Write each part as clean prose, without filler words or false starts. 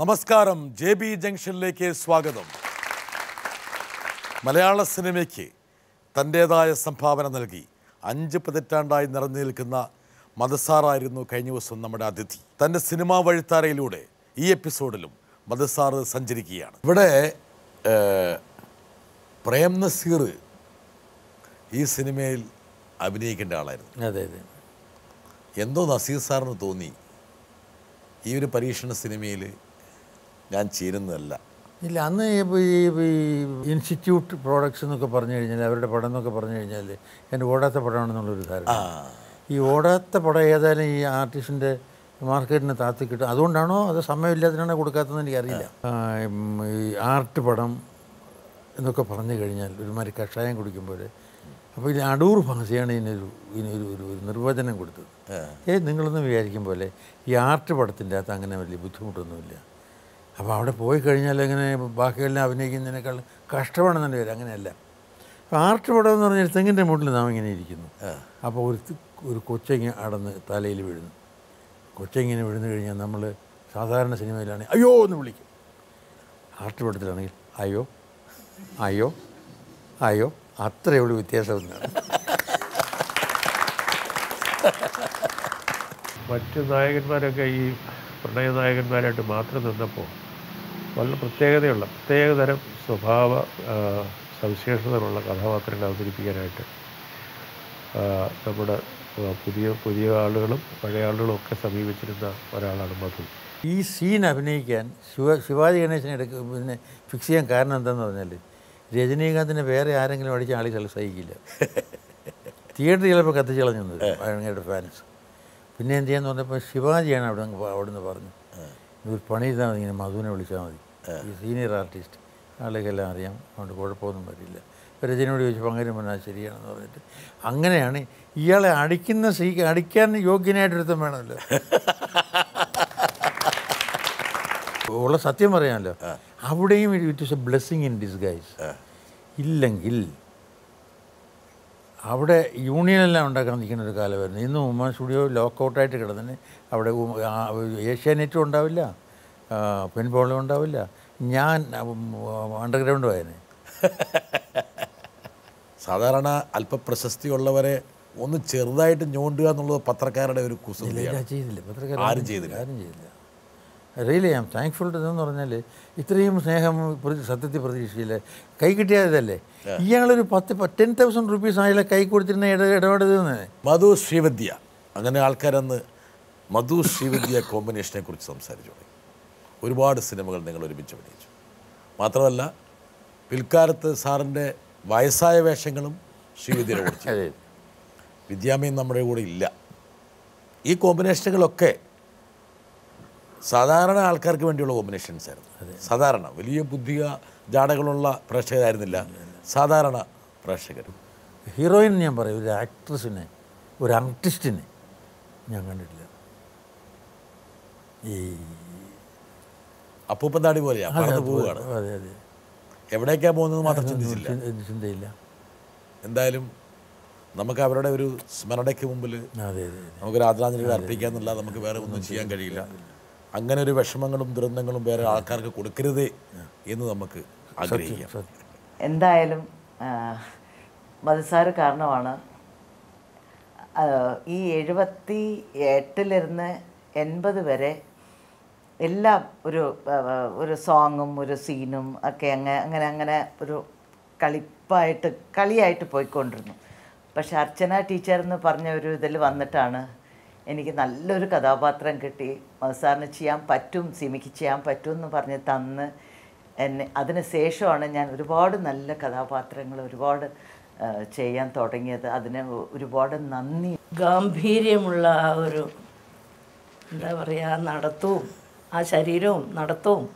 നമസ്കാരം, JB ജംഗ്ഷനിലേക്ക് സ്വാഗതം. മലയാള സിനിമയ്ക്ക് തൻ്റേതായ സംഭാവന നൽകി 5 പതിറ്റാണ്ടായി നിറഞ്ഞു നിൽക്കുന്ന മധുസാറായിരുന്നു കഴിഞ്ഞ ദിവസം നമ്മുടെ അതിഥി. തൻ്റെ സിനിമാ വഴിത്താരയിലൂടെ ഈ എപ്പിസോഡിലും മധുസാറ് സഞ്ചരിക്കുകയാണ്. ഇവിടെ പ്രേം നസീർ ഈ സിനിമയിൽ അഭിനയിക്കേണ്ട ആളായിരുന്നു. അതെ അതെ. എന്തോ നസീർ സാറിന് തോന്നി ഈ ഒരു പരീക്ഷണ സിനിമയിൽ ഞാൻ ചേരുന്നതല്ല. ഇല്ല, അന്ന് ഈ ഇൻസ്റ്റിറ്റ്യൂട്ട് പ്രോഡക്ട്സ് എന്നൊക്കെ പറഞ്ഞു കഴിഞ്ഞാൽ, അവരുടെ പടം എന്നൊക്കെ പറഞ്ഞു കഴിഞ്ഞാൽ എൻ്റെ ഓടാത്ത പടമാണെന്നുള്ളൊരു ധാരണ. ഈ ഓടാത്ത പടം ഏതായാലും ഈ ആർട്ടിസ്റ്റിൻ്റെ മാർക്കറ്റിന് താത്തി കിട്ടും. അതുകൊണ്ടാണോ അത് സമയമില്ലാത്തതിനാണോ കൊടുക്കാത്തതെന്ന് എനിക്കറിയില്ല. ഈ ആർട്ട് പടം എന്നൊക്കെ പറഞ്ഞു കഴിഞ്ഞാൽ ഒരുമാതിരി കഷായം കുടിക്കുമ്പോൾ, അപ്പോൾ ഇത് അടൂർ ഭാഷയാണ് ഇതിനൊരു നിർവചനം കൊടുത്തത്. നിങ്ങളൊന്നും വിചാരിക്കും പോലെ ഈ ആർട്ട് പടത്തിൻ്റെ അകത്ത് അങ്ങനെ വലിയ ബുദ്ധിമുട്ടൊന്നുമില്ല. അപ്പോൾ അവിടെ പോയി കഴിഞ്ഞാൽ അങ്ങനെ ബാക്കിയെല്ലാം അഭിനയിക്കുന്നതിനേക്കാൾ കഷ്ടമാണെന്നെ വരും. അങ്ങനെയല്ല. അപ്പോൾ ആർട്ട് പടം എന്ന് പറഞ്ഞാൽ തെങ്ങിൻ്റെ മൂട്ടിൽ നാം ഇങ്ങനെ ഇരിക്കുന്നു. അപ്പോൾ ഒരു കൊച്ചങ്ങ് അടന്ന് തലയിൽ വീഴുന്നു. കൊച്ചങ്ങിനെ വീഴുന്നു കഴിഞ്ഞാൽ നമ്മൾ സാധാരണ സിനിമയിലാണെങ്കിൽ അയ്യോ എന്ന് വിളിക്കും. ആർട്ട് പടത്തിലാണെങ്കിൽ അയ്യോ അയ്യോ അയ്യോ, അത്രയേ ഉള്ളൂ വ്യത്യാസം. മറ്റ് നായകന്മാരൊക്കെ ഈ പ്രണയ നായകന്മാരായിട്ട് മാത്രം നിന്നപ്പോൾ വളരെ പ്രത്യേകതരം സ്വഭാവ സവിശേഷതകളുള്ള കഥാപാത്രങ്ങളെ അവതരിപ്പിക്കാനായിട്ട് നമ്മുടെ പുതിയ ആളുകളും പഴയ ആളുകളും ഒക്കെ സമീപിച്ചിരുന്ന ഒരാളാണ് മധു. ഈ സീൻ അഭിനയിക്കാൻ ശിവാജി ഗണേശനെ പിന്നെ ഫിക്സ് ചെയ്യാൻ കാരണം എന്താണെന്ന് പറഞ്ഞാൽ, രജനീകാന്തിനെ വേറെ ആരെങ്കിലും അടിച്ച ആളുകൾ സഹിക്കില്ല. തിയേറ്റർ ചിലപ്പോൾ കത്തിച്ച് കളഞ്ഞത് അങ്ങയുടെ ഫാൻസ്. പിന്നെ എന്ത് ചെയ്യാന്ന് പറഞ്ഞപ്പോൾ ശിവാജിയാണ് അവിടുന്ന് പറഞ്ഞു, ഒരു പണി ചെയ്താൽ മതി, ഇങ്ങനെ മധുവിനെ വിളിച്ചാൽ മതി, ഈ സീനിയർ ആർട്ടിസ്റ്റ്, ആളുകൾക്കെല്ലാം അറിയാം, അതുകൊണ്ട് കുഴപ്പമൊന്നും വരില്ല. ഇപ്പോൾ രജനോട് ചോദിച്ചപ്പോൾ അങ്ങനെ പറഞ്ഞാൽ ശരിയാണെന്ന് പറഞ്ഞിട്ട് അങ്ങനെയാണ് ഇയാളെ അടിക്കാൻ യോഗ്യനായിട്ടൊരുത്തം വേണമല്ലോ. ഉള്ള സത്യം പറയാമല്ലോ. അവിടെയും it is A blessing in disguise. ഇല്ലെങ്കിൽ അവിടെ യൂണിയനെല്ലാം ഉണ്ടാക്കാൻ നിൽക്കുന്ന ഒരു കാലമായിരുന്നു. ഇന്ന് ഉമ്മ സ്റ്റുഡിയോ ലോക്കൗട്ടായിട്ട് കിടന്നിന് അവിടെ ഏഷ്യാനെറ്റും ഉണ്ടാവില്ല, പെൻപോളും ഉണ്ടാവില്ല, ഞാൻ അണ്ടർഗ്രൗണ്ടും ആയതിനെ. സാധാരണ അല്പപ്രശസ്തിയുള്ളവരെ ഒന്ന് ചെറുതായിട്ട് ഞോണ്ടുക എന്നുള്ളത് പത്രക്കാരുടെ ഒരു കുസൃതിയാണ്. ചെയ്തില്ല, പത്രക്കാർ ആരും ചെയ്തില്ല. Really I am thankful to എന്ന് പറഞ്ഞാൽ ഇത്രയും സ്നേഹം സത്യത്തിൽ പ്രതീക്ഷിച്ചില്ല. കൈ കിട്ടിയതല്ലേ. ഇയാളൊരു 10,000 റുപ്പീസ് അയാളെ കൈ കൊടുത്തിരുന്ന ഇടപെടുന്നത്. മധു ശ്രീവിദ്യ, അങ്ങനെ ആൾക്കാരന്ന് മധു ശ്രീവിദ്യ കോമ്പിനേഷനെ കുറിച്ച് സംസാരിച്ചു തുടങ്ങി. ഒരുപാട് സിനിമകൾ നിങ്ങൾ ഒരുമിച്ച് അഭിനയിച്ചു. മാത്രമല്ല പിൽക്കാലത്ത് സാറിൻ്റെ വയസ്സായ വേഷങ്ങളും ശ്രീവിദ്യയുടെ കൂടെ. വിദ്യാമയും നമ്മുടെ കൂടെ ഇല്ല. ഈ കോമ്പിനേഷനുകളൊക്കെ സാധാരണ ആൾക്കാർക്ക് വേണ്ടിയുള്ള കോമ്പിനേഷൻസ് ആയിരുന്നു. സാധാരണ വലിയ ബുദ്ധിക ജാടകളുള്ള പ്രേക്ഷകരായിരുന്നില്ല, സാധാരണ പ്രേക്ഷകർ. ഹീറോയിൻ ഞാൻ പറയും, ഒരു ആക്ട്രസിനെ, ഒരു ആർട്ടിസ്റ്റിനെ ഞാൻ കണ്ടിട്ടില്ല. ഈ അപ്പൂപ്പന്താടി പോലെയാണ്, പറന്ന് പോവുകയാണ്. അതെ അതെ. എവിടേക്കാണ് പോകുന്നത് മാത്രം ചിന്തയില്ല. എന്തായാലും നമുക്ക് അവരുടെ ഒരു സ്മരണയ്ക്ക് മുമ്പിൽ നമുക്കൊരു ആദരാഞ്ജലികൾ അർപ്പിക്കാമെന്നല്ലാതെ നമുക്ക് വേറെ ഒന്നും ചെയ്യാൻ കഴിയില്ല. അങ്ങനെ ഒരു വിഷമങ്ങളും ദുരന്തങ്ങളും വേറെ ആൾക്കാർക്ക് കൊടുക്കരുതേ എന്ന് നമുക്ക് ആഗ്രഹിക്കാം. എന്തായാലും മധുസാറ് കാരണമാണ് ഈ 78 80 വരെ എല്ലാം ഒരു സോങ്ങും ഒരു സീനും ഒക്കെ അങ്ങനെ ഒരു കളിയായിട്ട് പോയിക്കൊണ്ടിരുന്നു. പക്ഷെ അർച്ചന ടീച്ചർ എന്ന് പറഞ്ഞ ഒരു ഇതിൽ വന്നിട്ടാണ് എനിക്ക് നല്ലൊരു കഥാപാത്രം കിട്ടി. മധുസാറിന് ചെയ്യാൻ പറ്റും, സിമിക്ക് ചെയ്യാൻ പറ്റും എന്ന് പറഞ്ഞ് തന്ന് എന്നെ. അതിന് ശേഷമാണ് ഞാൻ ഒരുപാട് നല്ല കഥാപാത്രങ്ങൾ ചെയ്യാൻ തുടങ്ങിയത്. അതിന് ഒരുപാട് നന്ദി. ഗാംഭീര്യമുള്ള ആ ഒരു എന്താ പറയുക, നടത്തവും ആ ശരീരവും നടത്തവും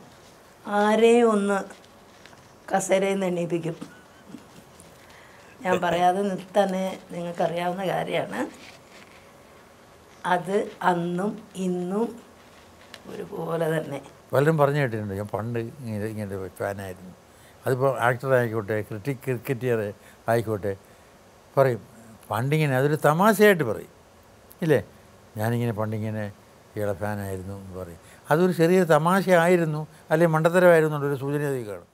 ആരെയും ഒന്ന് കസേരയിൽ നിന്ന് എണീപ്പിക്കും. ഞാൻ പറയാതെ തന്നെ നിങ്ങൾക്കറിയാവുന്ന കാര്യമാണ്. അത് അന്നും ഇന്നും ഒരുപോലെ തന്നെ. പലരും പറഞ്ഞു കേട്ടിട്ടുണ്ട്. ഞാൻ പണ്ട് ഇങ്ങനെ ഫാനായിരുന്നു. അതിപ്പോൾ ആക്ടറായിക്കോട്ടെ, ക്രിക്കറ്റർ ആയിക്കോട്ടെ, പറയും പണ്ടിങ്ങനെ, അതൊരു തമാശയായിട്ട് പറയും ഇല്ലേ. ഞാനിങ്ങനെ പണ്ടിങ്ങനെ ഇയാളെ ഫാനായിരുന്നു എന്ന് പറയും. അതൊരു ചെറിയ തമാശ ആയിരുന്നു അല്ലെങ്കിൽ മണ്ടത്തരമായിരുന്നു എന്നുള്ളൊരു സൂചന അതിൽ കാണും.